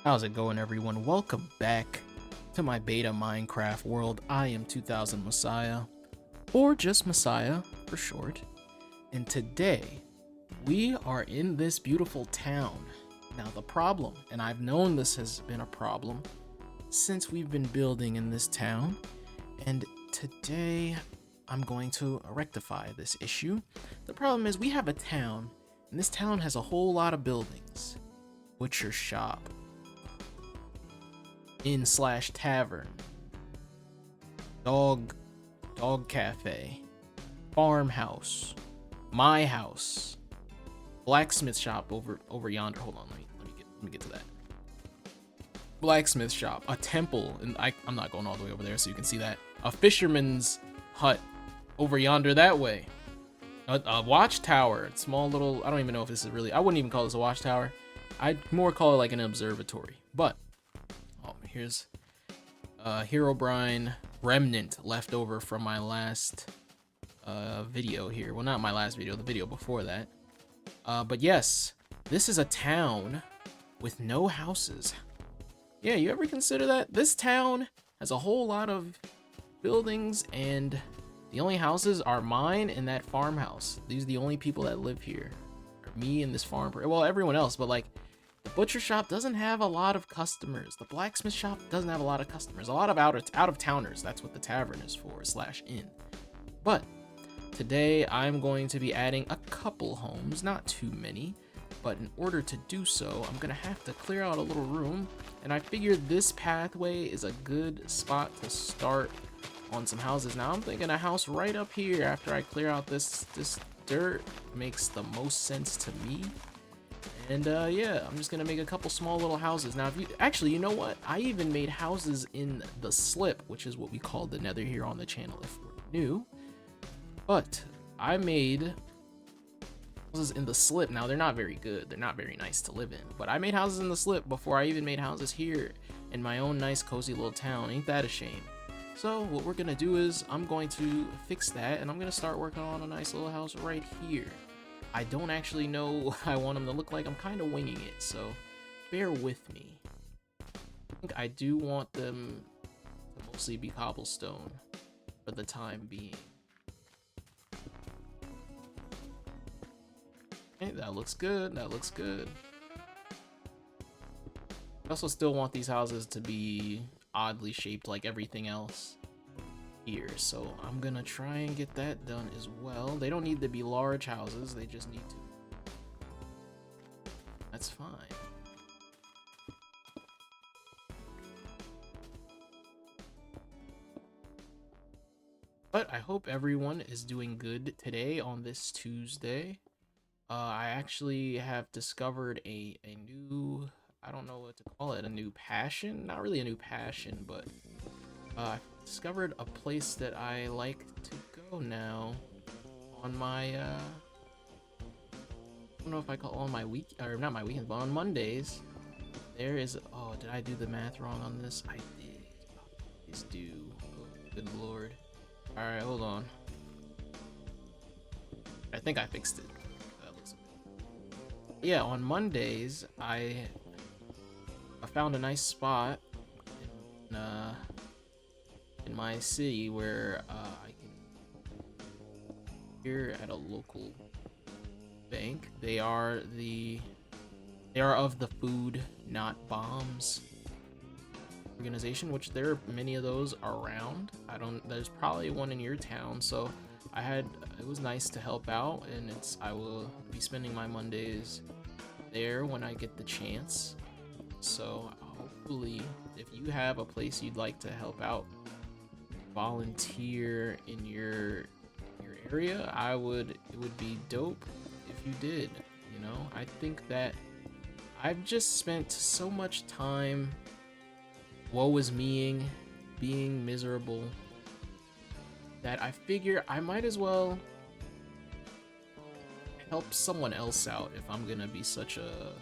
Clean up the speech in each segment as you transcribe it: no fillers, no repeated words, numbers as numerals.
How's it going, everyone? Welcome back to my beta Minecraft world. I am 2000 Messiah, or just Messiah for short. And today, we are in this beautiful town. Now, the problem, and I've known this has been a problem since we've been building in this town, and today I'm going to rectify this issue. The problem is we have a town, and this town has a whole lot of buildings. Butcher shop, inn/tavern, dog cafe, farmhouse, my house, blacksmith shop over yonder. Hold on, let me get to that. Blacksmith shop, a temple, and I'm not going all the way over there so you can see that. A fisherman's hut over yonder that way. A watchtower, small little, I don't even know if this is really, I wouldn't even call this a watchtower. I'd more call it like an observatory. But here's Herobrine remnant left over from my last video here. Well, not my last video, the video before that. But yes, this is a town with no houses. Yeah, you ever consider that? This town has a whole lot of buildings, and the only houses are mine and that farmhouse. These are the only people that live here. Or me and this farm. Well, everyone else, but like, the butcher shop doesn't have a lot of customers. The blacksmith shop doesn't have a lot of customers. A lot of out of towners. That's what the tavern is for, /inn. But today I'm going to be adding a couple homes, not too many. But in order to do so, I'm gonna have to clear out a little room. And I figured this pathway is a good spot to start on some houses. Now I'm thinking a house right up here after I clear out this dirt makes the most sense to me. And yeah, I'm just gonna make a couple small little houses. Now, you know what? I even made houses in the slip, which is what we call the nether here on the channel if we're new. But I made houses in the slip. Now, they're not very good. They're not very nice to live in. But I made houses in the slip before I even made houses here in my own nice, cozy little town. Ain't that a shame? So what we're gonna do is I'm going to fix that, and I'm gonna start working on a nice little house right here. I don't actually know what I want them to look like. I'm kind of winging it, so bear with me. I think I do want them to mostly be cobblestone for the time being. Okay, that looks good. That looks good. I also still want these houses to be oddly shaped like everything else here, so I'm gonna try and get that done as well. They don't need to be large houses, they just need to. That's fine. But I hope everyone is doing good today on this Tuesday. I actually have discovered a new, I don't know what to call it, a new passion? Not really a new passion, but I discovered a place that I like to go now on my I don't know if I call on my week, or not my weekend, but on Mondays there is, oh, did I do the math wrong on this? I did. Please do. Oh, good lord. All right, hold on. I think I fixed it. That looks good. Yeah, on Mondays I found a nice spot in my city where I can here at a local bank. They are of the Food Not Bombs organization, which there are many of those around. There's probably one in your town, so it was nice to help out, and I will be spending my Mondays there when I get the chance. So hopefully, if you have a place you'd like to help out, volunteer in your area, it would be dope if you did. You know, I think that I've just spent so much time woe is meing, being miserable, that I figure I might as well help someone else out if I'm gonna be such a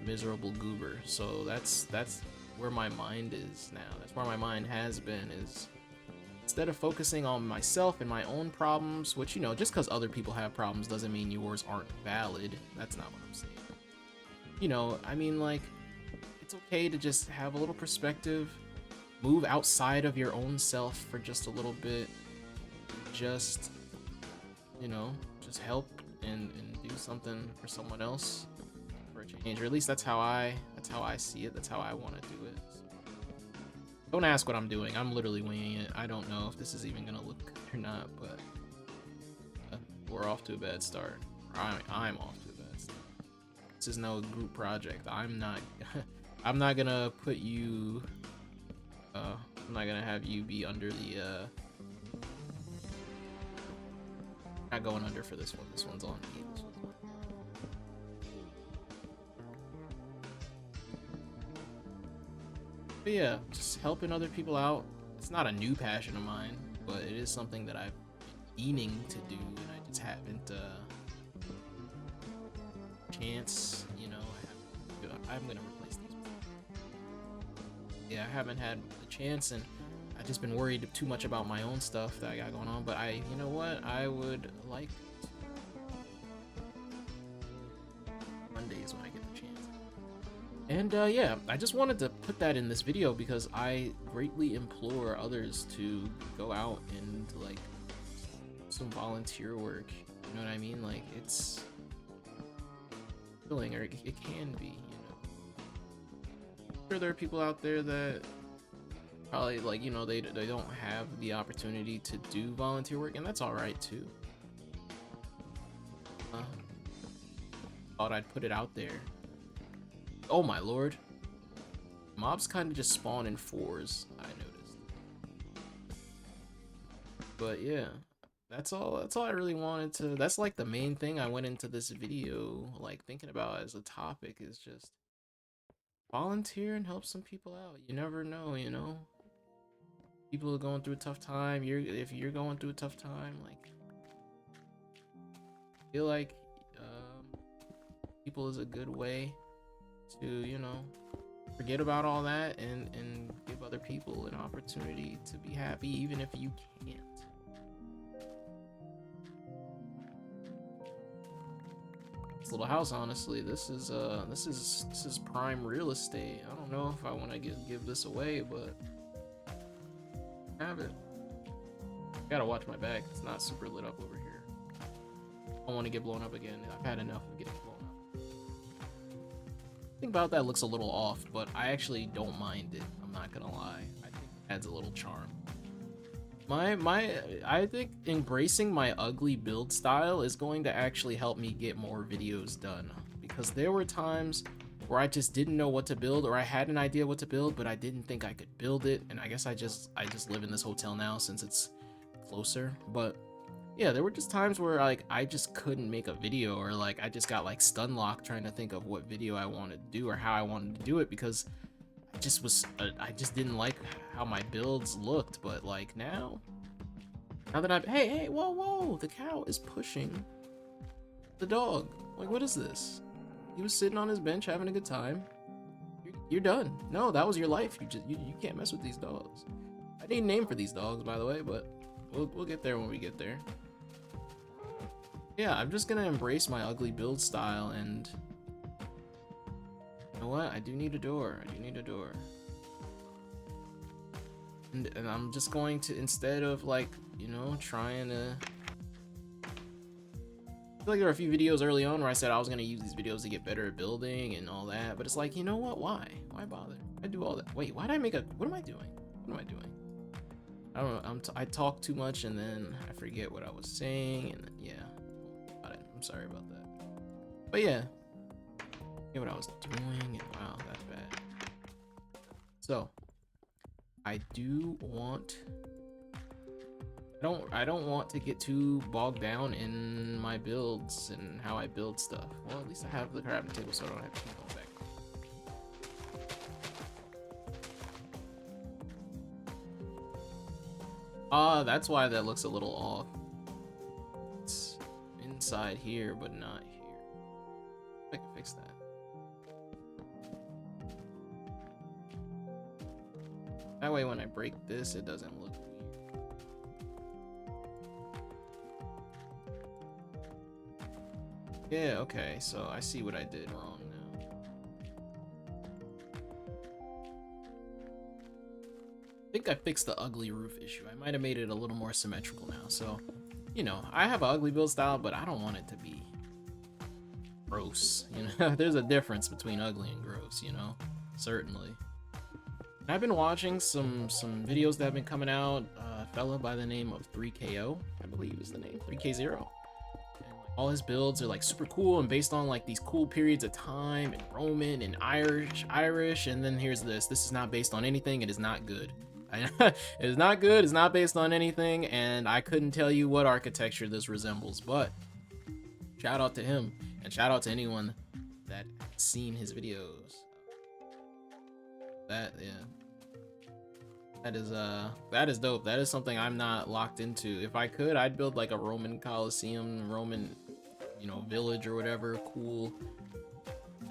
miserable goober. So that's where my mind is now. That's where my mind has been, is instead of focusing on myself and my own problems, which, you know, just because other people have problems doesn't mean yours aren't valid. That's not what I'm saying. You know, I mean, like, it's okay to just have a little perspective, move outside of your own self for just a little bit, just, you know, just help and do something for someone else for a change. Or at least that's how I see it. That's how I want to do it. So, don't ask what I'm doing. I'm literally winging it. I don't know if this is even gonna look good or not, but we're off to a bad start. I'm off to a bad start. This is no group project. I'm not I'm not gonna put you I'm not gonna have you be under the not going under for this one. This one's on me. This one's on. But yeah, just helping other people out. It's not a new passion of mine, but it is something that I've been meaning to do, and I just haven't chance, you know. I'm gonna replace these. Yeah, I haven't had the chance, and I've just been worried too much about my own stuff that I got going on. But you know what? I would like Mondays when I get the chance. And yeah, I just wanted to put that in this video because I greatly implore others to go out and like some volunteer work. You know what I mean? Like it's filling, or it can be. You know, I'm sure there are people out there that probably like, you know, they don't have the opportunity to do volunteer work, and that's all right too. Thought I'd put it out there. Oh my lord. Mobs kind of just spawn in 4s, I noticed. But yeah, that's all I really wanted to, that's like the main thing I went into this video like thinking about as a topic, is just volunteer and help some people out. You never know, you know? People are going through a tough time. If you're going through a tough time, like, I feel like people is a good way to, you know, forget about all that and give other people an opportunity to be happy, even if you can't. This little house, honestly, this is prime real estate. I don't know if I want to give this away, but have it. Gotta watch my back. It's not super lit up over here. I don't want to get blown up again. I've had enough of getting blown up. Think about that looks a little off, but I actually don't mind it. I'm not gonna lie. I think it adds a little charm. I think embracing my ugly build style is going to actually help me get more videos done, because there were times where I just didn't know what to build, or I had an idea what to build, but I didn't think I could build it. And I guess I just live in this hotel now since it's closer. But yeah, there were just times where like I just couldn't make a video, or like I just got like stun locked trying to think of what video I wanted to do or how I wanted to do it, because I just didn't like how my builds looked. But like now that I'm, hey, whoa, the cow is pushing the dog. Like, what is this? He was sitting on his bench having a good time. You're done. No, that was your life. You can't mess with these dogs. I need a name for these dogs, by the way, but we'll get there when we get there. Yeah, I'm just gonna embrace my ugly build style, and you know what? I do need a door. And I'm just going to, instead of like, you know, trying to, I feel like there were a few videos early on where I said I was gonna use these videos to get better at building and all that, but it's like, you know what? Why bother? I do all that. Wait, why did I make a? What am I doing? I don't know. I talk too much and then I forget what I was saying, and yeah, I'm sorry about that. But yeah, what I was doing, and wow, that's bad. So I do want. I don't want to get too bogged down in my builds and how I build stuff. Well, at least I have the crafting table, so I don't have to keep going back. That's why that looks a little off. It's inside here, but not here. I can fix that. That way when I break this, it doesn't look weird. Yeah, okay, so I see what I did wrong now. think I fixed the ugly roof issue. I might have made it a little more symmetrical now. So, you know, I have an ugly build style, but I don't want it to be gross. You know, there's a difference between ugly and gross, you know, certainly. And I've been watching some videos that have been coming out. A fella by the name of 3KO, I believe is the name, 3K0. And like, all his builds are like super cool and based on like these cool periods of time and Roman and Irish. And then here's this. This is not based on anything. It is not good. It is not good. It's not based on anything. And I couldn't tell you what architecture this resembles, but shout out to him and shout out to anyone that has seen his videos. That, yeah. That is dope. That is something I'm not locked into. If I could, I'd build like a Roman Colosseum, Roman, you know, village or whatever, cool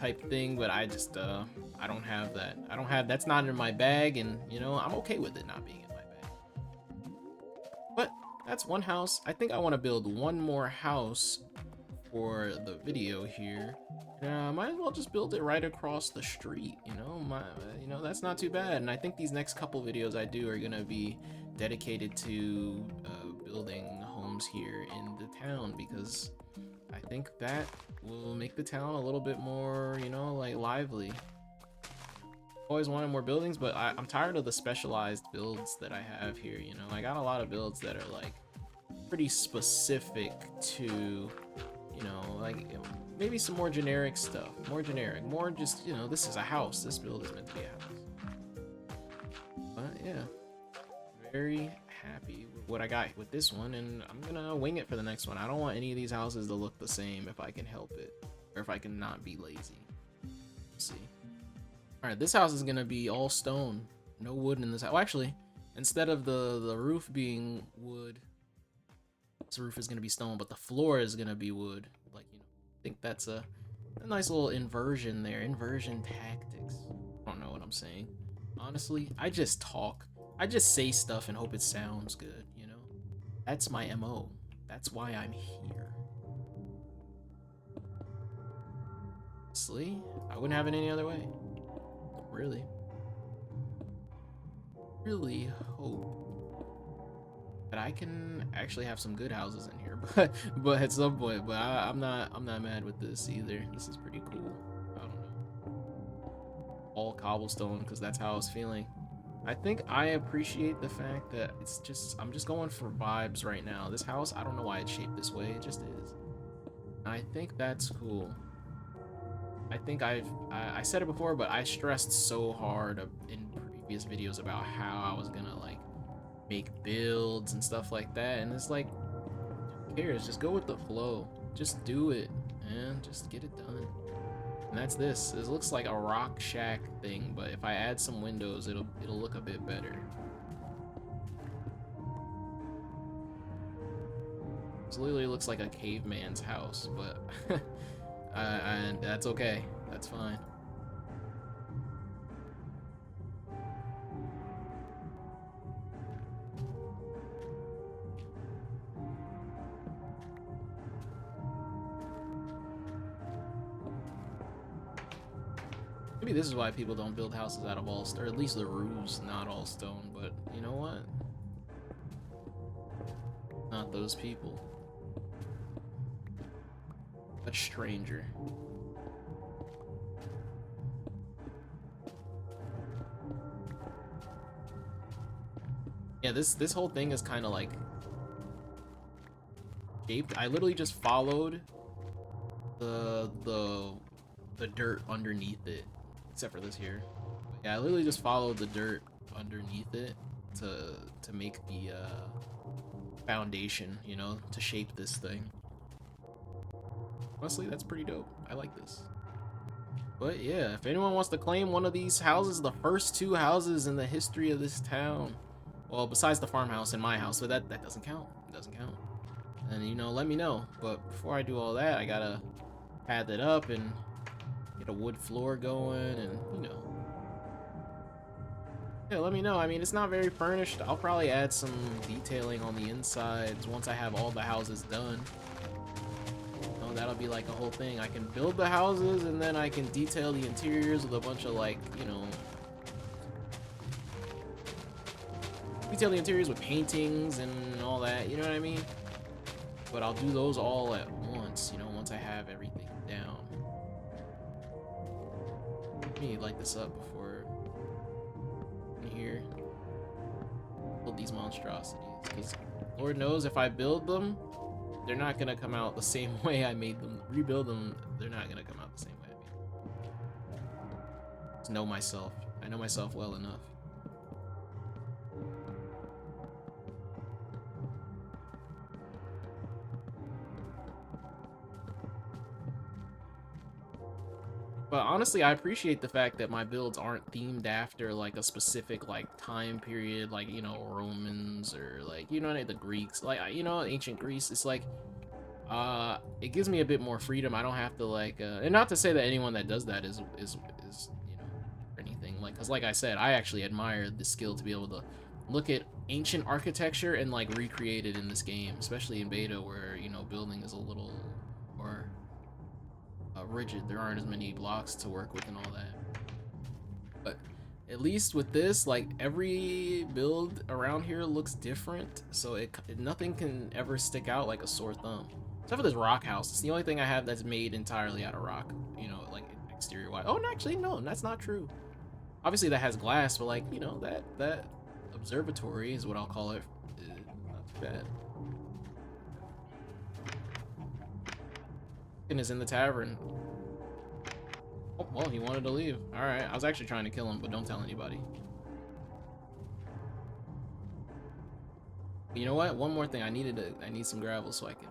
type thing, but I just I don't have that. That's not in my bag, and you know, I'm okay with it not being in my bag. But that's one house. I think I want to build one more house for the video here. Might as well just build it right across the street, you know. That's not too bad. And I think these next couple videos I do are gonna be dedicated to building homes here in the town, because I think that will make the town a little bit more, you know, like lively. Always wanted more buildings, but I'm tired of the specialized builds that I have here, you know. I got a lot of builds that are like pretty specific to, you know, like maybe some more generic stuff, more just, you know, this is a house, this build is meant to be a house. But yeah, very happy with what I got with this one, and I'm gonna wing it for the next one. I don't want any of these houses to look the same if I can help it, or if I can not be lazy. Let's see. All right, this house is gonna be all stone, no wood in this house. Well, actually, instead of the roof being wood, this roof is gonna be stone, but the floor is gonna be wood. Like, you know, I think that's a nice little inversion there. Inversion tactics. I don't know what I'm saying. Honestly, I just talk. I just say stuff and hope it sounds good, you know? That's my MO. That's why I'm here. Honestly, I wouldn't have it any other way. Really. Really hope that I can actually have some good houses in here, but at some point. But I'm not mad with this either. This is pretty cool. I don't know. All cobblestone, because that's how I was feeling. I think I appreciate the fact that I'm just going for vibes right now. This house, I don't know why it's shaped this way. It just is. I think that's cool. I think I said it before, but I stressed so hard in previous videos about how I was gonna like make builds and stuff like that, and it's like, who cares? Just go with the flow. Just do it, man. Just get it done. And that's this. It looks like a rock shack thing, but if I add some windows, it'll look a bit better. This literally looks like a caveman's house, but and that's okay. That's fine. Maybe this is why people don't build houses out of all stone, or at least the roof's not all stone, but you know what? Not those people. A stranger. Yeah, this whole thing is kind of like shaped. I literally just followed the dirt underneath it, except for this here. But yeah, I literally just followed the dirt underneath it to make the foundation, you know, to shape this thing. Honestly, that's pretty dope. I like this. But yeah, if anyone wants to claim one of these houses, the first 2 houses in the history of this town, well, besides the farmhouse and my house, but that doesn't count. It doesn't count. And you know, let me know. But before I do all that, I gotta pad that up and get a wood floor going, and you know, yeah, let me know. I mean, it's not very furnished. I'll probably add some detailing on the insides once I have all the houses done. You know, that'll be like a whole thing. I can build the houses and then I can detail the interiors with a bunch of like, you know, detail the interiors with paintings and all that, you know what I mean? But I'll do those all at once, you know, once I have everything down. Let me light this up before in here. Build these monstrosities, because Lord knows if I build them, they're not gonna come out the same way I made them. Rebuild them, they're not gonna come out the same way I made them. Just know myself. I know myself well enough. But honestly, I appreciate the fact that my builds aren't themed after like a specific like time period, like, you know, Romans or like, you know, the Greeks, like, you know, ancient Greece. It's like, it gives me a bit more freedom. I don't have to like, and not to say that anyone that does that is you know, or anything, like, because like I said, I actually admire the skill to be able to look at ancient architecture and like recreate it in this game, especially in beta where, you know, building is a little more rigid. There aren't as many blocks to work with and all that. But at least with this, like, every build around here looks different, so nothing can ever stick out like a sore thumb. Except for this rock house. It's the only thing I have that's made entirely out of rock, you know, like exterior wise. Oh, no, actually, no, that's not true. Obviously that has glass, but like, you know, that observatory is what I'll call it. Not too bad. And is in the tavern. Oh, well, he wanted to leave. Alright, I was actually trying to kill him, but don't tell anybody. But you know what? One more thing. I need some gravel so I can...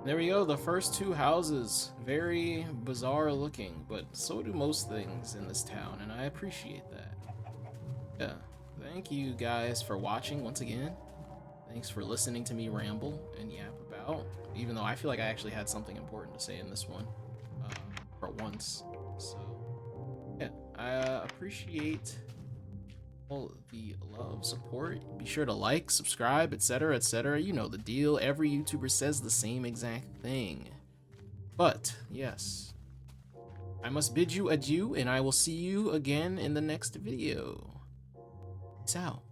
There we go, the first two houses. Very bizarre looking, but so do most things in this town, and I appreciate that. Yeah, thank you guys for watching once again. Thanks for listening to me ramble and yap about, even though I feel like I actually had something important to say in this one, for once. So, yeah, I appreciate all the love, support. Be sure to like, subscribe, etc., etc. You know the deal. Every YouTuber says the same exact thing. But, yes, I must bid you adieu, and I will see you again in the next video. Peace out.